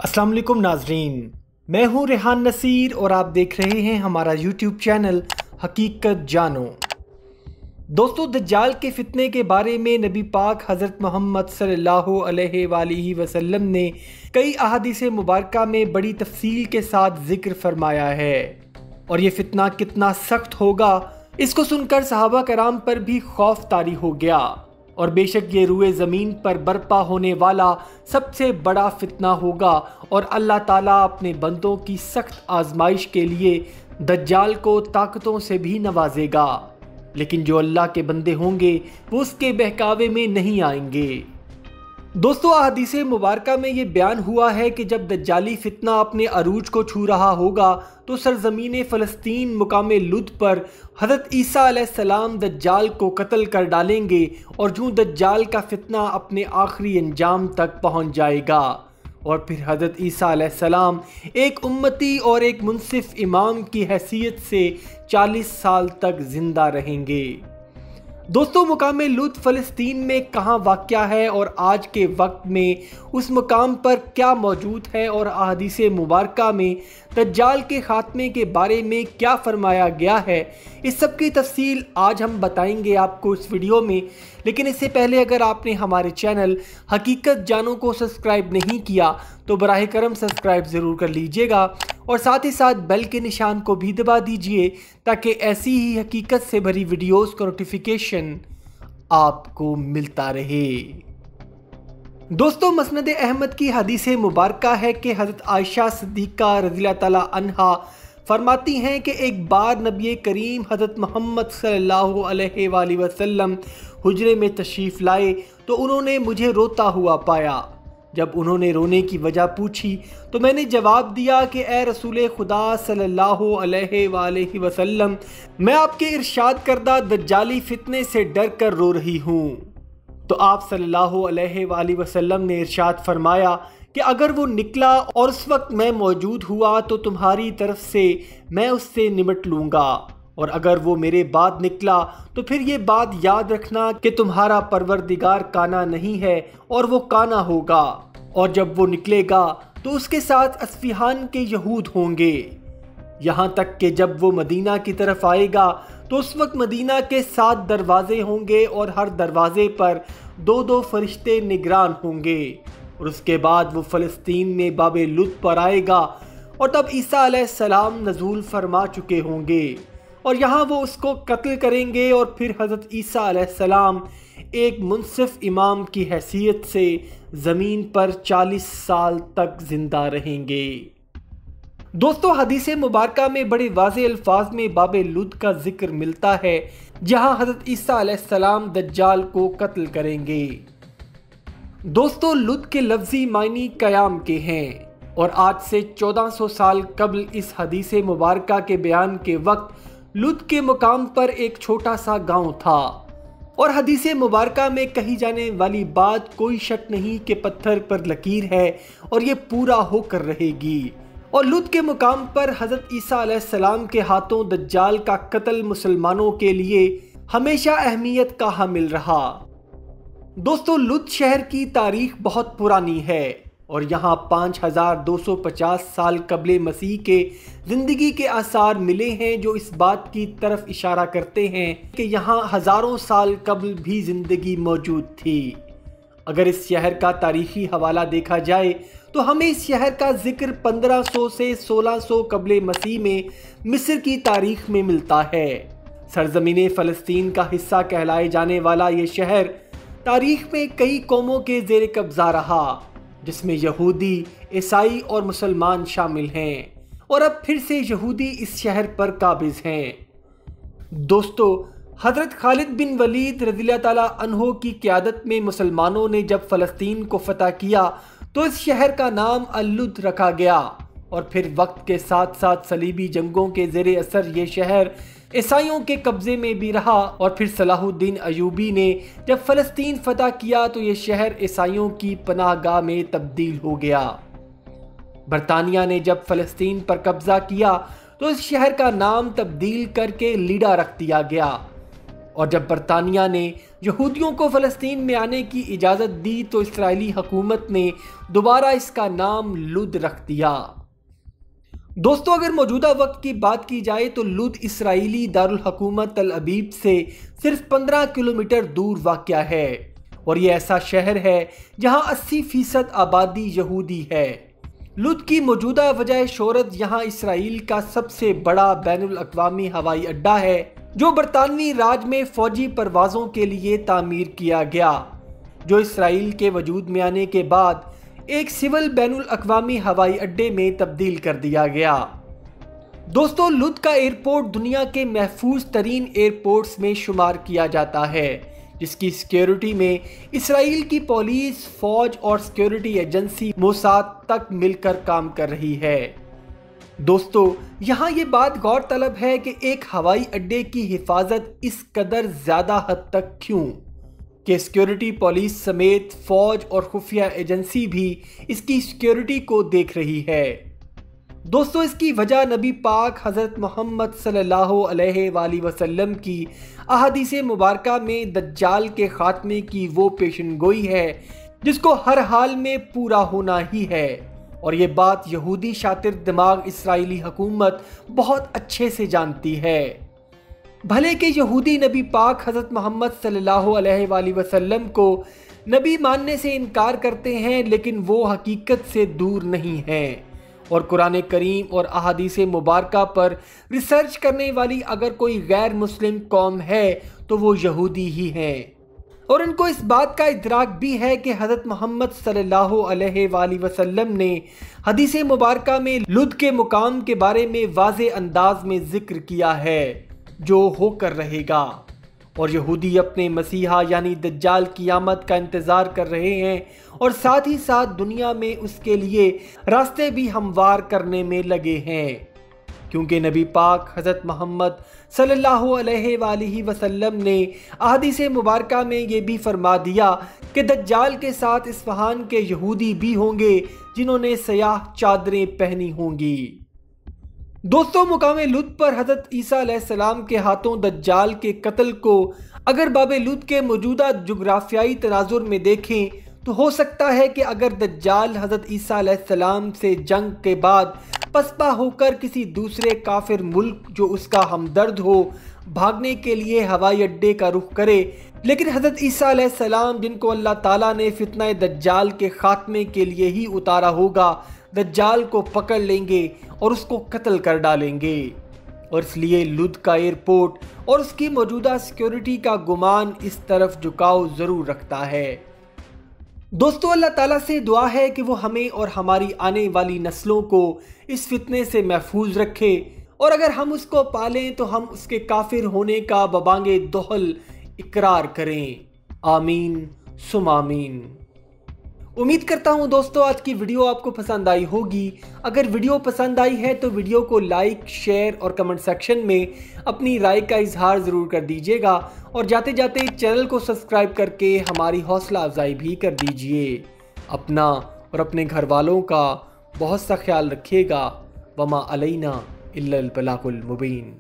अस्सलाम वालेकुम नाजरीन, मैं हूं रेहान नसीर और आप देख रहे हैं हमारा यूट्यूब चैनल हकीकत जानो। दोस्तों, दज्जाल के फितने के बारे में नबी पाक हज़रत मोहम्मद सल्लल्लाहु अलैहि वसल्लम ने कई अहादीस मुबारका में बड़ी तफसील के साथ ज़िक्र फरमाया है। और ये फितना कितना सख्त होगा, इसको सुनकर सहाबा कराम पर भी खौफ तारी हो गया। और बेशक ये रुए ज़मीन पर बर्पा होने वाला सबसे बड़ा फितना होगा और अल्लाह ताला अपने बंदों की सख्त आजमाइश के लिए दज्जाल को ताकतों से भी नवाजेगा। लेकिन जो अल्लाह के बंदे होंगे वो उसके बहकावे में नहीं आएंगे। दोस्तों, अहादीस मुबारका में ये बयान हुआ है कि जब दज्जाली फितना अपने अरूज को छू रहा होगा तो सरजमीन फ़लस्तीन मुकाम लुद पर हज़रत ईसा अलैहिस्सलाम दज्जाल को कत्ल कर डालेंगे और जूँ दज्जाल का फितना अपने आखिरी अंजाम तक पहुँच जाएगा और फिर हज़रत ईसा अलैहिस्सलाम एक उम्मती और एक मुनसिफ इमाम की हैसियत से 40 साल तक ज़िंदा रहेंगे। दोस्तों, मुकाम लुद फ़लस्तीन में कहाँ वाक़या है और आज के वक्त में उस मुकाम पर क्या मौजूद है और अहादीस मुबारका में दज्जाल के ख़ात्मे के बारे में क्या फ़रमाया गया है, इस सब की तफसील आज हम बताएंगे आपको इस वीडियो में। लेकिन इससे पहले अगर आपने हमारे चैनल हकीकत जानो को सब्सक्राइब नहीं किया तो बराह करम सब्सक्राइब ज़रूर कर लीजिएगा और साथ ही साथ बेल के निशान को भी दबा दीजिए ताकि ऐसी ही हकीकत से भरी वीडियोस का नोटिफिकेशन आपको मिलता रहे। दोस्तों, मसनद अहमद की हदीस मुबारका है कि हज़रत आयशा सिद्दीक़ा रज़ियल्लाहु ताला अन्हा फरमाती हैं कि एक बार नबी करीम हज़रत मोहम्मद सल्लल्लाहु अलैहि वसल्लम हुजरे में तशरीफ़ लाए तो उन्होंने मुझे रोता हुआ पाया। जब उन्होंने रोने की वजह पूछी तो मैंने जवाब दिया कि ए रसूल खुदा सल्लल्लाहु अलैहि वसल्लम, मैं आपके इरशाद करदा दज्जाली फितने से डर कर रो रही हूँ। तो आप सल्लल्लाहु अलैहि वसल्लम ने इरशाद फरमाया कि अगर वो निकला और उस वक्त मैं मौजूद हुआ तो तुम्हारी तरफ से मैं उससे निमट लूँगा, और अगर वो मेरे बाद निकला तो फिर ये बात याद रखना कि तुम्हारा परवरदिगार काना नहीं है और वो काना होगा, और जब वो निकलेगा तो उसके साथ अस्फिहान के यहूद होंगे। यहाँ तक कि जब वो मदीना की तरफ आएगा तो उस वक्त मदीना के 7 दरवाजे होंगे और हर दरवाजे पर 2-2 फरिश्ते निगरान होंगे। और उसके बाद वो फ़लस्तीन में बाबे लुद पर आएगा और तब ईसा अलैहिस्सलाम नज़ूल फरमा चुके होंगे और यहाँ वो उसको कत्ल करेंगे और फिर हज़रत ईसा अलैहिस्सलाम एक मुनसिफ इमाम की हैसियत से ज़मीन पर 40 साल तक ज़िंदा रहेंगे। दोस्तों, हदीस मुबारका में बड़े वाज़े अल्फाज में बाबे लुद का जिक्र मिलता है जहाँ हज़रत ईसा अलैहिस्सलाम दज्जाल को कत्ल करेंगे। दोस्तों, लुद के लफ्ज़ी मायनी क़याम के हैं और आज से 1400 साल कबल इस हदीस मुबारका के बयान के वक्त लुद के मुकाम पर एक छोटा सा गांव था और हदीस मुबारका में कही जाने वाली बात कोई शक नहीं कि पत्थर पर लकीर है और ये पूरा होकर रहेगी। और लुद के मुकाम पर हज़रत ईसा अलैहिस्सलाम के हाथों दज्जाल का कत्ल मुसलमानों के लिए हमेशा अहमियत का हामिल रहा। दोस्तों, लुद शहर की तारीख बहुत पुरानी है और यहाँ 5250 साल कबले मसीह के ज़िंदगी के आसार मिले हैं जो इस बात की तरफ इशारा करते हैं कि यहाँ हज़ारों साल कबल भी ज़िंदगी मौजूद थी। अगर इस शहर का तारीखी हवाला देखा जाए तो हमें इस शहर का जिक्र 1500 से 1600 कबले मसीह में मिस्र की तारीख में मिलता है। सरजमीन फ़लस्तीन का हिस्सा कहलाए जाने वाला ये शहर तारीख में कई कौमों के ज़ेर कब्ज़ा रहा जिसमें यहूदी, ईसाई और मुसलमान शामिल हैं और अब फिर से यहूदी इस शहर पर काबिज हैं। दोस्तों, हज़रत खालिद बिन वलीद रज़ियल्लाहु ताला अन्हो की क़यादत में मुसलमानों ने जब फ़लस्तीन को फ़तह किया तो इस शहर का नाम अल-लुद रखा गया और फिर वक्त के साथ साथ सलीबी जंगों के ज़ेर असर ये शहर ईसाइयों के कब्ज़े में भी रहा और फिर सलाहुद्दीन अयूबी ने जब फ़लस्तीन फ़तह किया तो ये शहर ईसाइयों की पनाहगाह में तब्दील हो गया। बरतानिया ने जब फ़लस्तीन पर कब्ज़ा किया तो इस शहर का नाम तब्दील करके लीडा रख दिया गया। اور جب برطانیہ نے یہودیوں کو فلسطین میں آنے کی اجازت دی تو اسرائیلی حکومت نے دوبارہ اس کا نام لد رکھ دیا۔ دوستو اگر موجودہ وقت کی بات کی جائے تو لد اسرائیلی دارالحکومت تل ابیب سے صرف 15 کلومیٹر دور واقع ہے، اور یہ ایسا شہر ہے جہاں 80% آبادی یہودی ہے۔ لد کی موجودہ وجہ شہرت یہاں اسرائیل کا سب سے بڑا بین الاقوامی ہوائی اڈا ہے، جو برطانوی راج میں فوجی پروازوں کے لیے تعمیر کیا گیا، جو اسرائیل کے وجود میں آنے کے بعد ایک سول بین الاقوامی ہوائی اڈے میں تبدیل کر دیا گیا۔ دوستو لد کا ایئرپورٹ دنیا کے محفوظ ترین ایئرپورٹس میں شمار کیا جاتا ہے، جس کی سیکیورٹی میں اسرائیل کی پولیس، فوج اور سیکیورٹی ایجنسی موساد تک مل کر کام کر رہی ہے۔ دوستو یہاں یہ بات غور طلب ہے کہ ایک ہوائی اڈے کی حفاظت اس قدر زیادہ حد تک کیوں کہ سیکیورٹی پولیس سمیت فوج اور خفیہ ایجنسی بھی اس کی سیکیورٹی کو دیکھ رہی ہے۔ دوستو اس کی وجہ نبی پاک حضرت محمد صلی اللہ علیہ وآلہ وسلم کی احادیث مبارکہ میں دجال کے خاتمے کی وہ پیشن گوئی ہے جس کو ہر حال میں پورا ہونا ہی ہے، اور یہ بات یہودی شاطر دماغ اسرائیلی حکومت بہت اچھے سے جانتی ہے۔ بھلے کہ یہودی نبی پاک حضرت محمد صلی اللہ علیہ وآلہ وسلم کو نبی ماننے سے انکار کرتے ہیں، لیکن وہ حقیقت سے دور نہیں ہیں، اور قرآن کریم اور احادیث مبارکہ پر ریسرچ کرنے والی اگر کوئی غیر مسلم قوم ہے تو وہ یہودی ہی ہیں، اور ان کو اس بات کا ادراک بھی ہے کہ حضرت محمد صلی اللہ علیہ وآلہ وسلم نے حدیث مبارکہ میں لد کے مقام کے بارے میں واضح انداز میں ذکر کیا ہے جو ہو کر رہے گا، اور یہودی اپنے مسیحا یعنی دجال کی آمد کا انتظار کر رہے ہیں، اور ساتھ ہی ساتھ دنیا میں اس کے لیے راستے بھی ہموار کرنے میں لگے ہیں، کیونکہ نبی پاک حضرت محمد صلی اللہ علیہ وآلہ وسلم نے احادیث مبارکہ میں یہ بھی فرما دیا کہ دجال کے ساتھ اصفہان کے یہودی بھی ہوں گے جنہوں نے سیاہ چادریں پہنی ہوں گی۔ دوستو مقام لد پر حضرت عیسیٰ علیہ السلام کے ہاتھوں دجال کے قتل کو اگر باب لد کے موجودہ جغرافیائی تناظر میں دیکھیں تو ہو سکتا ہے کہ اگر دجال حضرت عیسیٰ علیہ السلام سے جنگ کے بعد پسپا ہو کر کسی دوسرے کافر ملک جو اس کا ہمدرد ہو بھاگنے کے لیے ہوائی اڈے کا رخ کرے، لیکن حضرت عیسیٰ علیہ السلام جن کو اللہ تعالیٰ نے فتنہ دجال کے خاتمے کے لیے ہی اتارا ہوگا، دجال کو پکڑ لیں گے اور اس کو قتل کر ڈالیں گے، اور اس لیے لد کا ایئرپورٹ اور اس کی موجودہ سیکیورٹی کا گمان اس طرف جھکاؤ ضرور رکھتا ہے۔ دوستو اللہ تعالیٰ سے دعا ہے کہ وہ ہمیں اور ہماری آنے والی نسلوں کو اس فتنے سے محفوظ رکھے، اور اگر ہم اس کو پالیں تو ہم اس کے کافر ہونے کا ببانگ دہل اقرار کریں۔ آمین ثم آمین۔ امید کرتا ہوں دوستو آج کی ویڈیو آپ کو پسند آئی ہوگی۔ اگر ویڈیو پسند آئی ہے تو ویڈیو کو لائک، شیئر اور کمنٹ سیکشن میں اپنی رائے کا اظہار ضرور کر دیجیے گا، اور جاتے جاتے چینل کو سبسکرائب کر کے ہماری حوصلہ افزائی بھی کر دیجیے۔ اپنا اور اپنے گھر والوں کا بہت سا خیال رکھیے گا۔ وما علینا الا البلاغ المبین۔